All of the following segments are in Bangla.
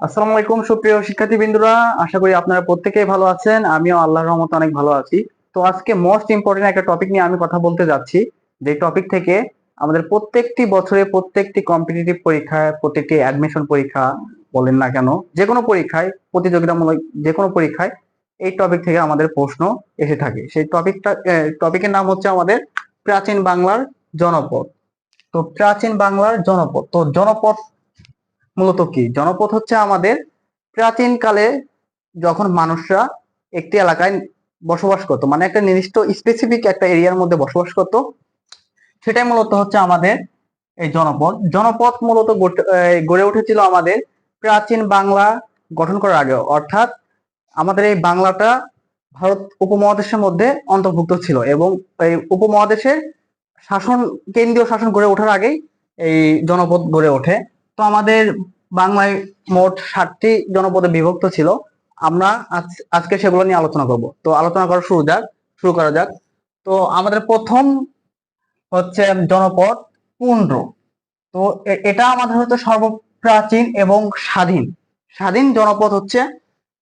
আসসালামু আলাইকুম সুপ্রিয় শিক্ষার্থীবৃন্দরা, আশা করি আপনারা প্রত্যেকেই ভালো আছেন। আমিও আল্লাহর রহমতে অনেক ভালো আছি। তো আজকে মোস্ট ইম্পর্টেন্ট একটা টপিক নিয়ে আমি কথা বলতে যাচ্ছি, যে টপিক থেকে আমাদের প্রত্যেকটি বছরে প্রত্যেকটি কম্পিটিটিভ পরীক্ষায়, প্রত্যেকটি অ্যাডমিশন পরীক্ষা বলেন না কেন, যে কোনো পরীক্ষায়, প্রতিযোগিতামূলক যে কোনো পরীক্ষায় এই টপিক থেকে আমাদের প্রশ্ন এসে থাকে। সেই টপিকের নাম হচ্ছে আমাদের প্রাচীন বাংলার জনপদ। তো প্রাচীন বাংলার জনপদ, তো জনপদ মূলত কি? জনপদ হচ্ছে আমাদের প্রাচীন কালে যখন মানুষরা একটি এলাকায় বসবাস করতো, মানে একটা নির্দিষ্ট স্পেসিফিক একটা এরিয়ার মধ্যে বসবাস করতো, সেটাই মূলত হচ্ছে আমাদের এই জনপদ। জনপদ মূলত গড়ে উঠেছিল আমাদের প্রাচীন বাংলা গঠন করার আগে, অর্থাৎ আমাদের এই বাংলাটা ভারত উপমহাদেশের মধ্যে অন্তর্ভুক্ত ছিল, এবং এই উপমহাদেশের কেন্দ্রীয় শাসন গড়ে ওঠার আগেই এই জনপদ গড়ে ওঠে। তো আমাদের বাংলায় মোট 7টি জনপদে বিভক্ত ছিল। আমরা আজকে সেগুলো নিয়ে আলোচনা করব। তো আলোচনা করা শুরু করা যাক। তো আমাদের প্রথম হচ্ছে জনপদ পুন্ড্র। তো এটা আমাদের হচ্ছে সর্বপ্রাচীন এবং স্বাধীন স্বাধীন জনপদ হচ্ছে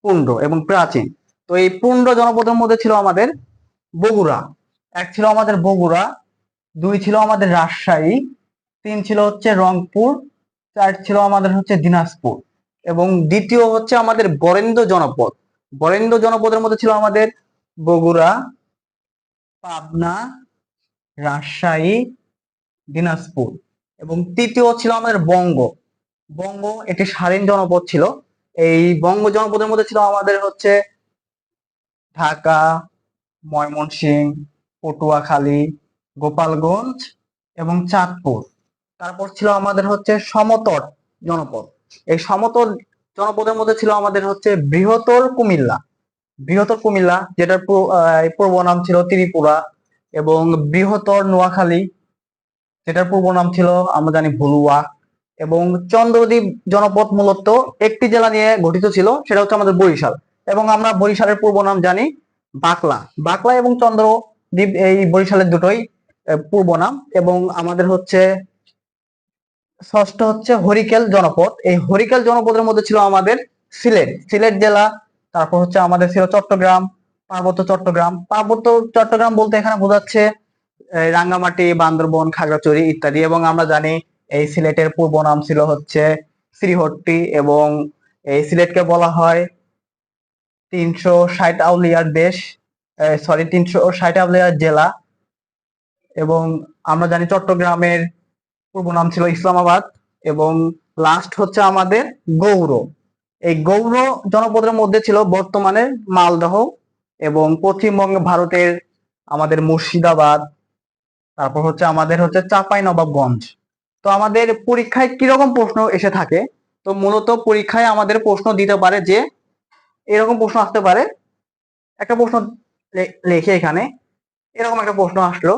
পুন্ড্র এবং প্রাচীন। তো এই পুন্ড্র জনপদের মধ্যে ছিল আমাদের বগুড়া। এক ছিল আমাদের বগুড়া, দুই ছিল আমাদের রাজশাহী, তিন ছিল হচ্ছে রংপুর, চার ছিল আমাদের হচ্ছে দিনাজপুর, এবং দ্বিতীয় হচ্ছে আমাদের বরেন্দ্র জনপদ। বরেন্দ্র জনপদের মধ্যে ছিল আমাদের বগুড়া, পাবনা, রাজশাহী, দিনাজপুর, এবং তৃতীয় ছিল আমাদের বঙ্গ। বঙ্গ একটি স্বাধীন জনপদ ছিল। এই বঙ্গ জনপদের মধ্যে ছিল আমাদের হচ্ছে ঢাকা, ময়মনসিংহ, পটুয়াখালী, গোপালগঞ্জ এবং চাঁদপুর। তারপর ছিল আমাদের হচ্ছে সমতট জনপদ। এই সমতট জনপদের মধ্যে ছিল আমাদের হচ্ছে বৃহত্তর কুমিল্লা। বৃহত্তর কুমিল্লা, যেটার পূর্ব নাম ছিল ত্রিপুরা, এবং বৃহত্তর নোয়াখালী, যেটার পূর্ব নাম ছিল আমরা জানি ভুলুয়া, এবং চন্দ্রদ্বীপ জনপদ মূলত একটি জেলা নিয়ে গঠিত ছিল, সেটা হচ্ছে আমাদের বরিশাল, এবং আমরা বরিশালের পূর্ব নাম জানি বাকলা। বাকলা এবং চন্দ্রদ্বীপ এই বরিশালের দুটোই পূর্ব নাম। এবং আমাদের হচ্ছে ষষ্ঠ হচ্ছে হরিকেল জনপদ। এই হরিকেল জনপদের মধ্যে ছিল আমাদের সিলেট জেলা। তারপর হচ্ছে আমাদের ছিল চট্টগ্রাম, পার্বত্য চট্টগ্রাম বলতে এখানে বোঝাচ্ছে রাঙ্গামাটি, বান্দরবন, খাগড়াছড়ি ইত্যাদি। এবং আমরা জানি এই সিলেটের পূর্ব নাম ছিল হচ্ছে শ্রীহট্টি, এবং এই সিলেটকে বলা হয় 360 আউলিয়ার দেশ, 360 আউলিয়ার জেলা। এবং আমরা জানি চট্টগ্রামের পূর্ব নাম ছিল ইসলামাবাদ, এবং লাস্ট হচ্ছে আমাদের গৌড়। এই গৌড় জনপদের মধ্যে ছিল বর্তমানে মালদহ, এবং পশ্চিমবঙ্গ ভারতের আমাদের মুর্শিদাবাদ, তারপর হচ্ছে আমাদের হচ্ছে চাঁপাই নবাবগঞ্জ। তো আমাদের পরীক্ষায় কিরকম প্রশ্ন এসে থাকে? তো মূলত পরীক্ষায় আমাদের প্রশ্ন দিতে পারে যে এরকম প্রশ্ন আসতে পারে। একটা প্রশ্ন লেখে এখানে, এরকম একটা প্রশ্ন আসলো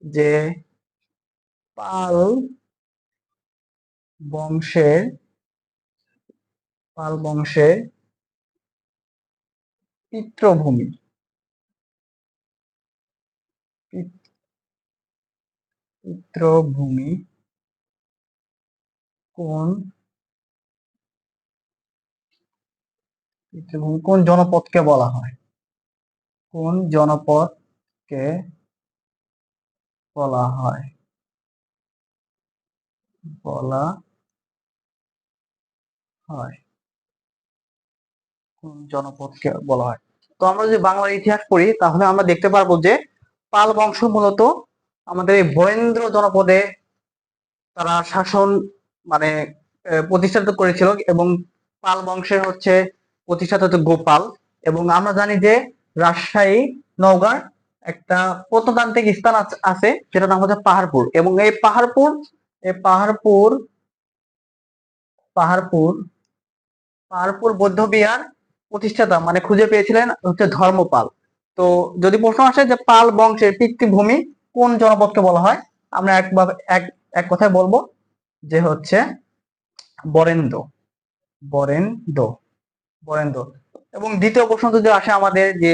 যে পাল বংশের পাল বংশের পিতৃভূমি পিতৃভূমি কোন কোন জনপদকে বলা হয়? কোন জনপদকে বলা হয় বলা হয় কোন জনপদকে বলা হয়? তো আমরা যদি বাংলার ইতিহাস পড়ি, তাহলে আমরা দেখতে পারবো যে পাল বংশ মূলত আমাদের এই বরেন্দ্র জনপদে তারা শাসন মানে প্রতিষ্ঠিত করেছিল, এবং পাল বংশের হচ্ছে প্রতিষ্ঠাতা হচ্ছে গোপাল। এবং আমরা জানি যে রাজশাহী, নওগাঁর একটা প্রত্নতান্ত্রিক স্থান আছে, যেটার নাম হচ্ছে পাহাড়পুর। এবং এই পাহাড়পুর পাহাড়পুর পাহাড়পুর বৌদ্ধ বিহার প্রতিষ্ঠাতা মানে খুঁজে পেয়েছিলেন হচ্ছে ধর্মপাল। তো যদি প্রশ্ন আসে যে পাল বংশের পিতৃভূমি কোন জনপদকে বলা হয়, আমরা এক এক কথায় বলবো যে হচ্ছে বরেন্দ্র বরেন্দ্র বরেন্দ্র। এবং দ্বিতীয় প্রশ্ন যদি আসে আমাদের যে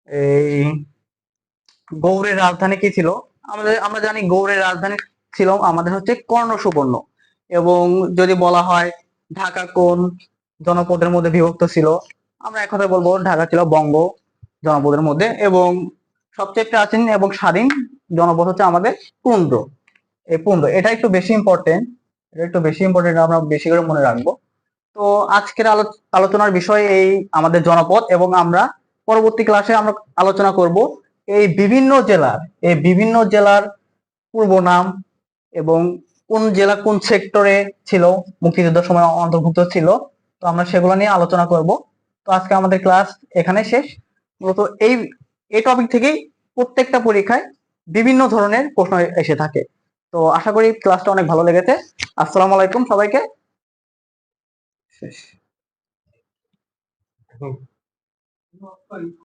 এই গৌড়ের রাজধানী কি ছিল? আমরা জানি গৌড়ের রাজধানী ছিল আমাদের হচ্ছে কর্ণ সুবর্ণ। এবং যদি বলা হয় ঢাকা কোন জনপদের মধ্যে বিভক্ত ছিল? আমরা এক কথায় বলবো ঢাকা ছিল বঙ্গ জনপদের মধ্যে, এবং সবচেয়ে প্রাচীন এবং স্বাধীন জনপদ হচ্ছে আমাদের পুন্ড। এই পুন্ড এটা একটু বেশি ইম্পর্টেন্ট, আমরা বেশি করে মনে রাখবো। তো আজকের আলোচনার বিষয় এই আমাদের জনপদ, এবং আমরা পরবর্তী ক্লাসে আমরা আলোচনা করব এই বিভিন্ন জেলার পূর্ব নাম, এবং কোন জেলা কোন সেক্টরে ছিল, মুক্তিযুদ্ধের সময় অন্তর্ভুক্ত ছিল। তো আমরা সেগুলো নিয়ে আলোচনা করব। তো আজকে আমাদের ক্লাস এখানে শেষ। মূলত এই এই টপিক থেকেই প্রত্যেকটা পরীক্ষায় বিভিন্ন ধরনের প্রশ্ন এসে থাকে। তো আশা করি ক্লাসটা অনেক ভালো লেগেছে। আসসালামু আলাইকুম সবাইকে। শেষ।